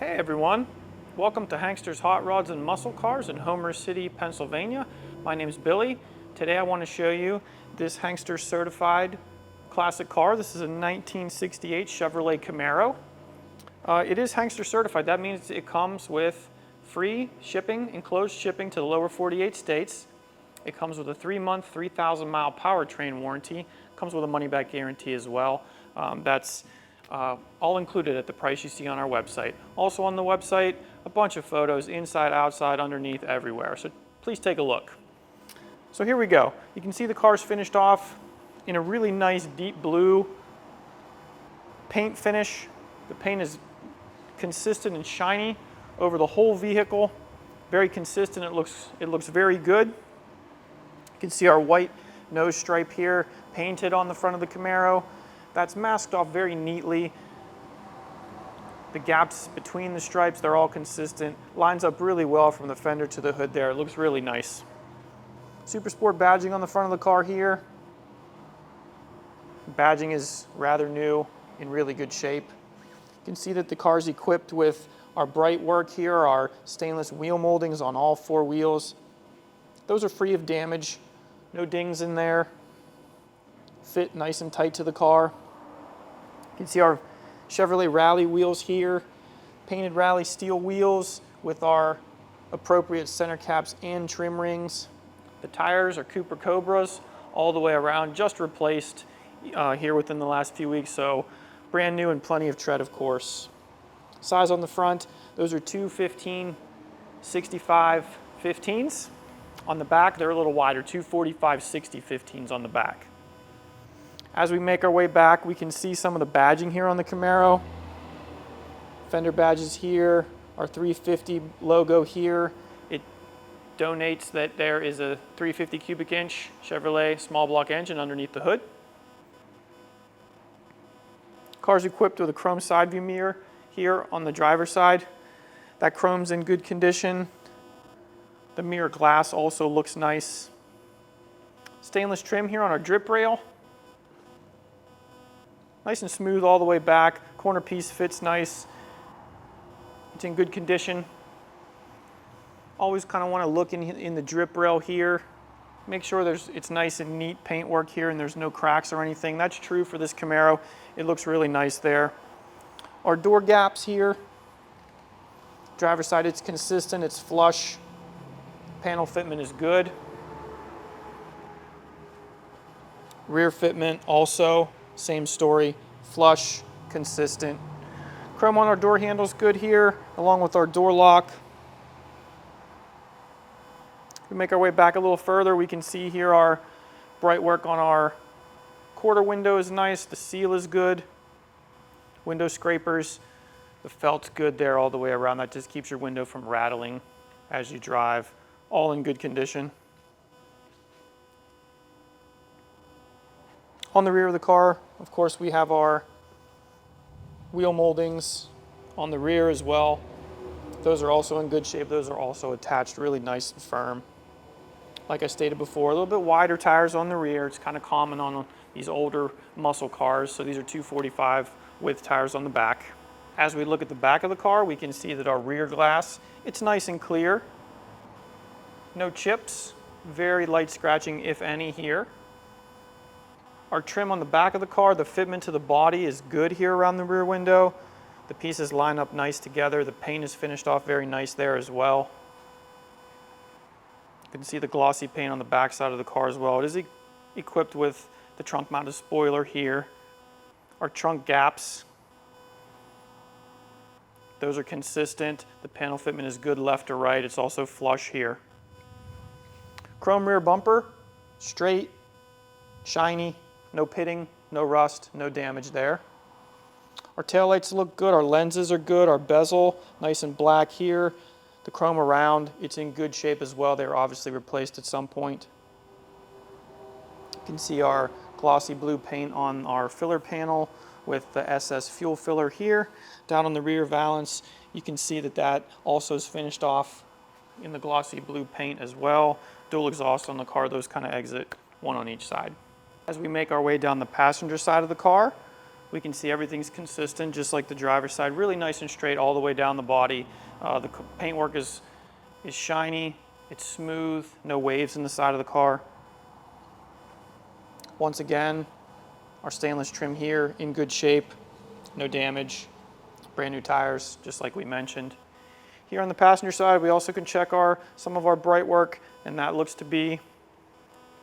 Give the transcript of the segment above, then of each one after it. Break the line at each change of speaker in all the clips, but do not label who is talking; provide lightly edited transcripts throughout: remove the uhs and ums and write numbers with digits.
Hey everyone, welcome to Hankster's Hot Rods and Muscle Cars in Homer City, Pennsylvania. My name is Billy. Today I want to show you this Hankster certified classic car. This is a 1968 Chevrolet Camaro. It is Hankster certified. That means it comes with free shipping, enclosed shipping to the lower 48 states. It comes with a 3-month, 3,000-mile powertrain warranty. Comes with a money-back guarantee as well. That's all included at the price you see on our website. Also on the website, a bunch of photos inside, outside, underneath, everywhere. So please take a look. So here we go. You can see the car's finished off in a really nice deep blue paint finish. The paint is consistent and shiny over the whole vehicle. Very consistent. It looks very good. You can see our white nose stripe here painted on the front of the Camaro. That's masked off very neatly. The gaps between the stripes, they're all consistent. Lines up really well from the fender to the hood there. It looks really nice. Super Sport badging on the front of the car here. Badging is rather new, in really good shape. You can see that the car is equipped with our bright work here, our stainless wheel moldings on all 4 wheels. Those are free of damage, no dings in there. Fit nice and tight to the car. You can see our Chevrolet Rally wheels here, painted Rally steel wheels with our appropriate center caps and trim rings. The tires are Cobras all the way around, just replaced here within the last few weeks, so brand new and plenty of tread, of course. Size on the front, those are two 15/65 15s. On the back, they're a little wider, two 45/60 15s on the back. As we make our way back, we can see some of the badging here on the Camaro. Fender badges here, our 350 logo here. It donates that there is a 350 cubic inch Chevrolet small block engine underneath the hood. Car's equipped with a chrome side view mirror here on the driver's side. That chrome's in good condition. The mirror glass also looks nice. Stainless trim here on our drip rail. Nice and smooth all the way back. Corner piece fits nice. It's in good condition. Always kind of want to look in the drip rail here. Make sure it's nice and neat paintwork here and there's no cracks or anything. That's true for this Camaro. It looks really nice there. Our door gaps here. Driver's side, it's consistent, it's flush. Panel fitment is good. Rear fitment also. Same story, flush, consistent. Chrome on our door handles good here, along with our door lock. We make our way back a little further. We can see here our bright work on our quarter window is nice. The seal is good. Window scrapers. The felt's good there all the way around. That just keeps your window from rattling as you drive. All in good condition. On the rear of the car, of course, we have our wheel moldings on the rear as well. Those are also in good shape. Those are also attached really nice and firm. Like I stated before, a little bit wider tires on the rear. It's kind of common on these older muscle cars. So these are 245 with tires on the back. As we look at the back of the car, we can see that our rear glass, it's nice and clear. No chips, very light scratching, if any, here. Our trim on the back of the car, the fitment to the body is good here around the rear window. The pieces line up nice together. The paint is finished off very nice there as well. You can see the glossy paint on the back side of the car as well. It is equipped with the trunk mounted spoiler here. Our trunk gaps, those are consistent. The panel fitment is good left to right. It's also flush here. Chrome rear bumper, straight, shiny. No pitting, no rust, no damage there. Our taillights look good, our lenses are good, our bezel, nice and black here. The chrome around, it's in good shape as well. They were obviously replaced at some point. You can see our glossy blue paint on our filler panel with the SS fuel filler here. Down on the rear valance, you can see that also is finished off in the glossy blue paint as well. Dual exhaust on the car, those kind of exit, one on each side. As we make our way down the passenger side of the car, We can see everything's consistent, just like the driver's side, really nice and straight all the way down the body. The paintwork is shiny, it's smooth, no waves in the side of the car. Once again, our stainless trim here in good shape, no damage, brand new tires, just like we mentioned. Here on the passenger side, we also can check some of our bright work, and that looks to be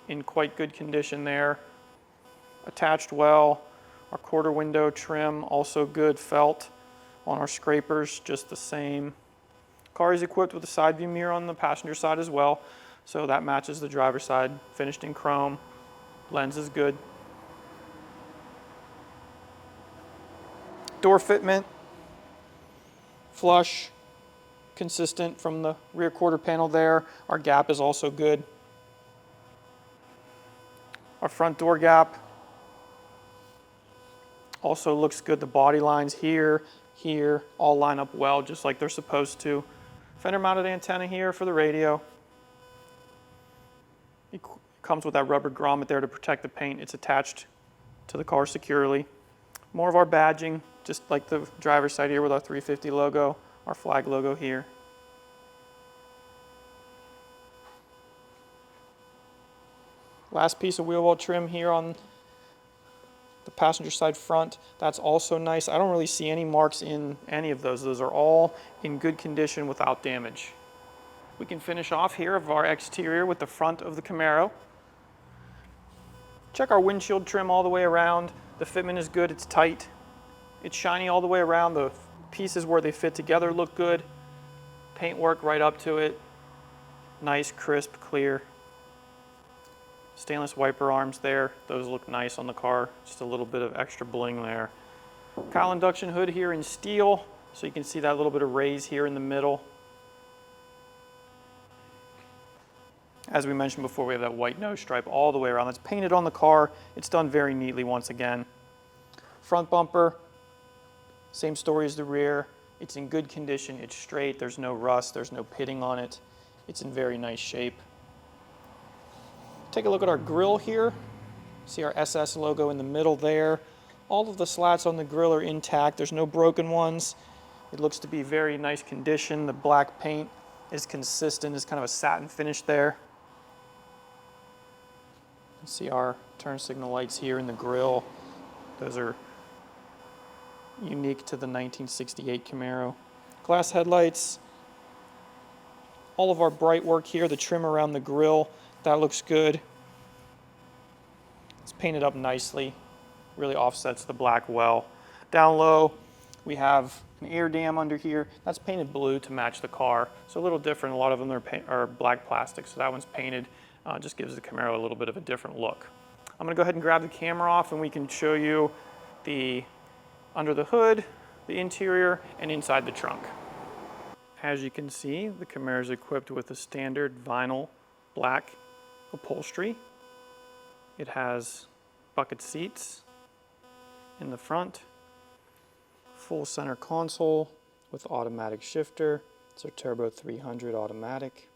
in quite good condition there. Attached well. Our quarter window trim, also good felt. On our scrapers, just the same. Car is equipped with a side view mirror on the passenger side as well, so that matches the driver's side. Finished in chrome. Lens is good. Door fitment, flush, consistent from the rear quarter panel there. Our gap is also good. Our front door gap also looks good. The body lines here, all line up well, just like they're supposed to. Fender mounted antenna here for the radio. It comes with that rubber grommet there to protect the paint. It's attached to the car securely. More of our badging, just like the driver's side here with our 350 logo, our flag logo here. Last piece of wheel well trim here on the passenger side front. That's also nice. I don't really see any marks in any of those. Those are all in good condition without damage. We can finish off here of our exterior with the front of the Camaro. Check our windshield trim all the way around. The fitment is good, it's tight. It's shiny all the way around. The pieces where they fit together look good. Paintwork right up to it. Nice, crisp, clear. Stainless wiper arms there. Those look nice on the car. Just a little bit of extra bling there. Cowl induction hood here in steel, so you can see that little bit of raise here in the middle. As we mentioned before, we have that white nose stripe all the way around. That's painted on the car. It's done very neatly once again. Front bumper, same story as the rear. It's in good condition. It's straight. There's no rust. There's no pitting on it. It's in very nice shape. Take a look at our grille here. See our SS logo in the middle there. All of the slats on the grille are intact. There's no broken ones. It looks to be very nice condition. The black paint is consistent. It's kind of a satin finish there. You can see our turn signal lights here in the grille. Those are unique to the 1968 Camaro. Glass headlights. All of our bright work here, the trim around the grille, that looks good. It's painted up nicely. Really offsets the black well. Down low, we have an air dam under here. That's painted blue to match the car. So a little different. A lot of them are black plastic, so that one's painted. Just gives the Camaro a little bit of a different look. I'm gonna go ahead and grab the camera off and we can show you the under the hood, the interior, and inside the trunk. As you can see, the Camaro is equipped with a standard vinyl black upholstery. It has bucket seats in the front, full center console with automatic shifter. It's our Turbo 300 automatic.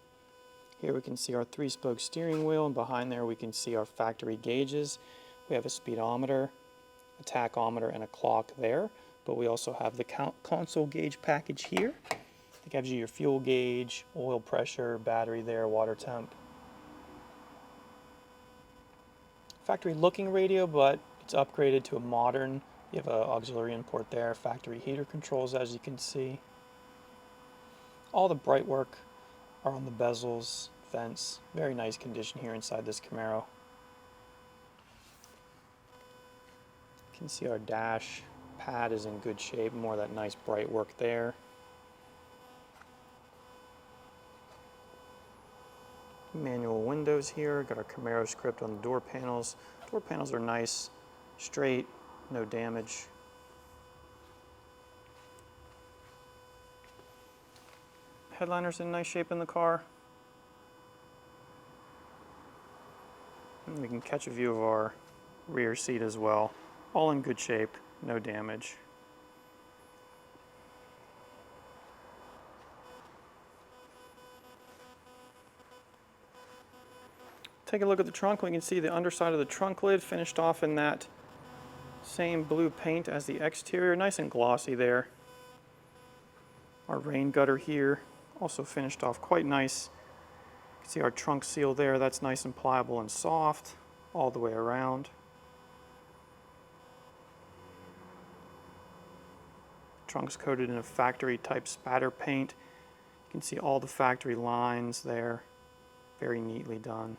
Here we can see our 3-spoke steering wheel, and behind there we can see our factory gauges. We have a speedometer, a tachometer, and a clock there, but we also have the console gauge package here. It gives you your fuel gauge, oil pressure, battery there, water temp. Factory looking radio, but it's upgraded to a modern. You have an auxiliary input there, factory heater controls, as you can see. All the bright work are on the bezels, vents. Very nice condition here inside this Camaro. You can see our dash pad is in good shape, more of that nice bright work there. Manual windows here, got our Camaro script on the door panels. Door panels are nice, straight, no damage. Headliner's in nice shape in the car. And we can catch a view of our rear seat as well. All in good shape, no damage. Take a look at the trunk. We can see the underside of the trunk lid finished off in that Same blue paint as the exterior, nice and glossy there. Our rain gutter here, also finished off quite nice. You can see our trunk seal there, that's nice and pliable and soft all the way around. Trunk's coated in a factory type spatter paint. You can see all the factory lines there, very neatly done.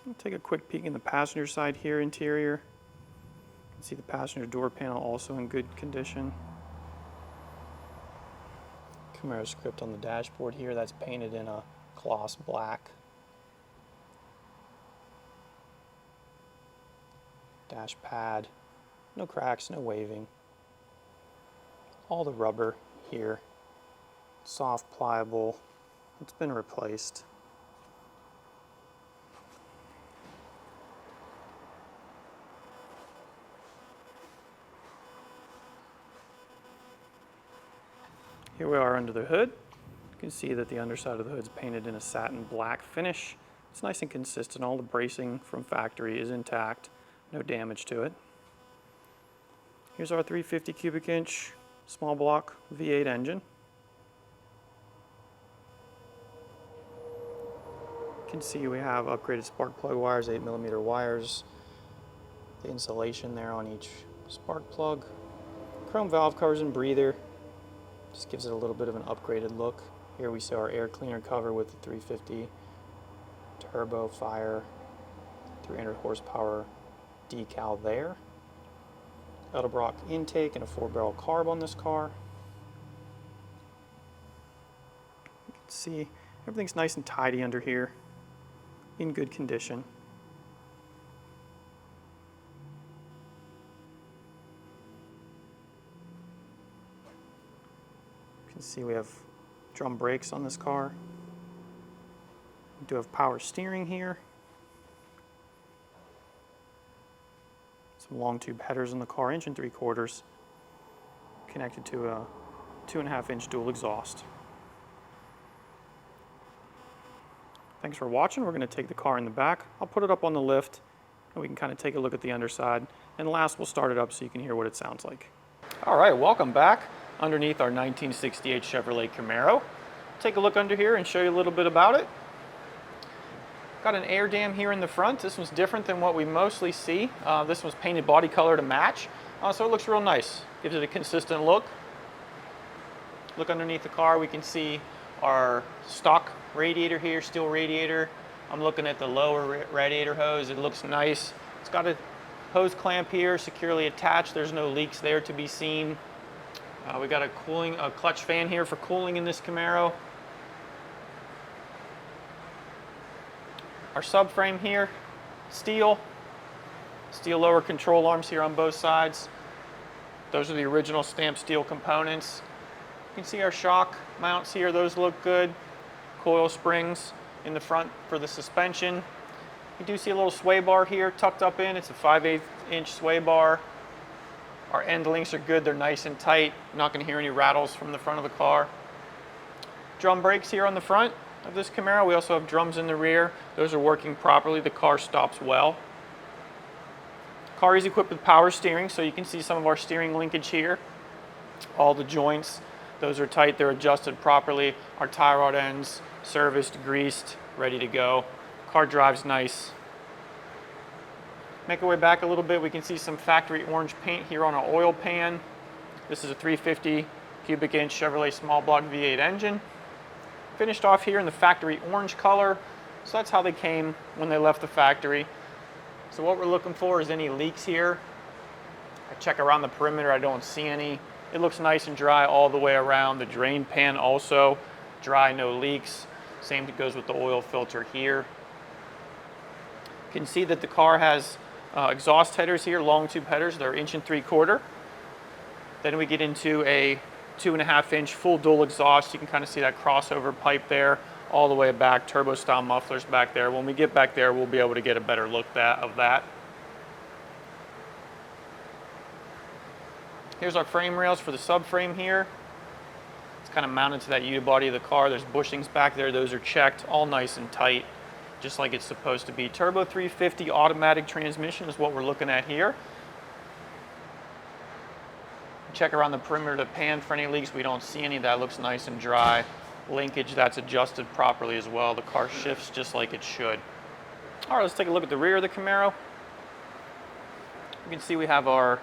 We'll take a quick peek in the passenger side here, interior. You can see the passenger door panel also in good condition. Camaro script on the dashboard here, that's painted in a gloss black. Dash pad, no cracks, no waving. All the rubber here, soft, pliable, it's been replaced. Here we are under the hood. You can see that the underside of the hood is painted in a satin black finish. It's nice and consistent. All the bracing from factory is intact. No damage to it. Here's our 350 cubic inch small block V8 engine. You can see we have upgraded spark plug wires, 8mm wires. The insulation there on each spark plug. Chrome valve covers and breather. Just gives it a little bit of an upgraded look. Here we see our air cleaner cover with the 350 turbo fire, 300 horsepower decal there. Edelbrock intake and a 4-barrel carb on this car. You can see everything's nice and tidy under here, in good condition. You can see we have drum brakes on this car. We do have power steering here. Some long tube headers in the car, 1 3/4 inches, connected to a 2.5-inch dual exhaust. Thanks for watching. We're going to take the car in the back. I'll put it up on the lift and we can kind of take a look at the underside. And last we'll start it up so you can hear what it sounds like. All right, welcome back underneath our 1968 Chevrolet Camaro. Take a look under here and show you a little bit about it. Got an air dam here in the front. This one's different than what we mostly see. This one's painted body color to match, so it looks real nice. Gives it a consistent look. Look underneath the car, we can see our stock radiator here, steel radiator. I'm looking at the lower radiator hose. It looks nice. It's got a hose clamp here, securely attached. There's no leaks there to be seen. We got a clutch fan here for cooling in this Camaro. Our subframe here, steel lower control arms here on both sides. Those are the original stamped steel components. You can see our shock mounts here, those look good. Coil springs in the front for the suspension. You do see a little sway bar here tucked up in. It's a 5/8 inch sway bar. Our end links are good, they're nice and tight. You're not going to hear any rattles from the front of the car. Drum brakes here on the front of this Camaro. We also have drums in the rear. Those are working properly. The car stops well. Car is equipped with power steering, so you can see some of our steering linkage here. All the joints, those are tight, they're adjusted properly. Our tie rod ends, serviced, greased, ready to go. Car drives nice. Make our way back a little bit, we can see some factory orange paint here on our oil pan. This is a 350 cubic inch Chevrolet small block V8 engine. Finished off here in the factory orange color. So that's how they came when they left the factory. So what we're looking for is any leaks here. I check around the perimeter, I don't see any. It looks nice and dry all the way around. The drain pan also dry, no leaks. Same goes with the oil filter here. You can see that the car has exhaust headers here, long tube headers. They're 1 3/4 inches. Then we get into a 2.5 inch full dual exhaust. You can kind of see that crossover pipe there all the way back, turbo style mufflers back there. When we get back there, we'll be able to get a better look of that. Here's our frame rails for the subframe here. It's kind of mounted to that unibody of the car. There's bushings back there. Those are checked, all nice and tight, just like it's supposed to be. Turbo 350 automatic transmission is what we're looking at here. Check around the perimeter of the pan for any leaks. We don't see any. That looks nice and dry. Linkage, that's adjusted properly as well. The car shifts just like it should. All right, let's take a look at the rear of the Camaro. You can see we have our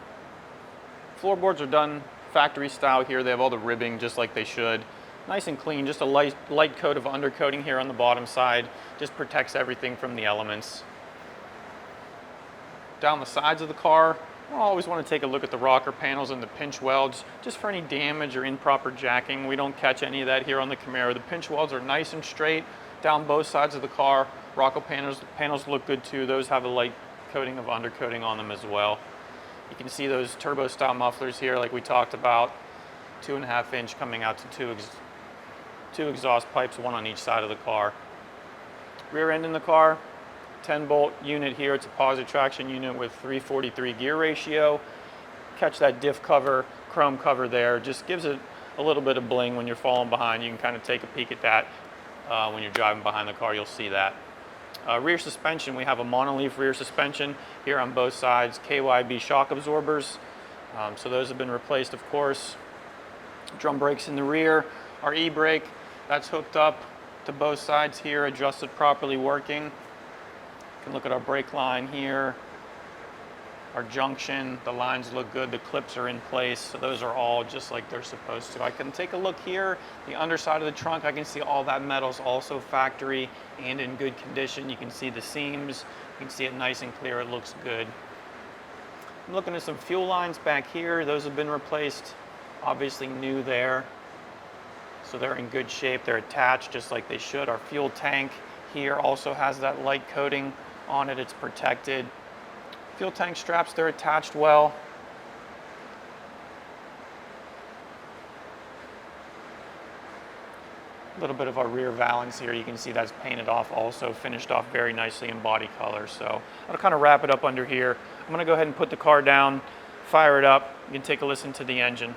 floorboards are done factory style here. They have all the ribbing just like they should. Nice and clean, just a light coat of undercoating here on the bottom side. Just protects everything from the elements. Down the sides of the car, I always want to take a look at the rocker panels and the pinch welds, just for any damage or improper jacking. We don't catch any of that here on the Camaro. The pinch welds are nice and straight down both sides of the car. Rocker panels look good too. Those have a light coating of undercoating on them as well. You can see those turbo style mufflers here like we talked about. 2.5 inch coming out to two exhaust pipes, one on each side of the car. Rear end in the car, 10 bolt unit here. It's a positive traction unit with 343 gear ratio. Catch that diff cover, chrome cover there. Just gives it a little bit of bling when you're falling behind. You can kind of take a peek at that when you're driving behind the car. You'll see that. Rear suspension, we have a Monoleaf rear suspension here on both sides. KYB shock absorbers. So those have been replaced, of course. Drum brakes in the rear. Our e-brake, that's hooked up to both sides here, adjusted properly, working. You can look at our brake line here, our junction, the lines look good, the clips are in place, so those are all just like they're supposed to. I can take a look here, the underside of the trunk, I can see all that metal's also factory and in good condition. You can see the seams, you can see it nice and clear, it looks good. I'm looking at some fuel lines back here, those have been replaced, obviously new there. So they're in good shape, they're attached just like they should. Our fuel tank here also has that light coating on it, it's protected. Fuel tank straps, they're attached well. A little bit of our rear valance here, you can see that's painted off also, finished off very nicely in body color. So I'll kind of wrap it up under here. I'm gonna go ahead and put the car down, fire it up, you can take a listen to the engine.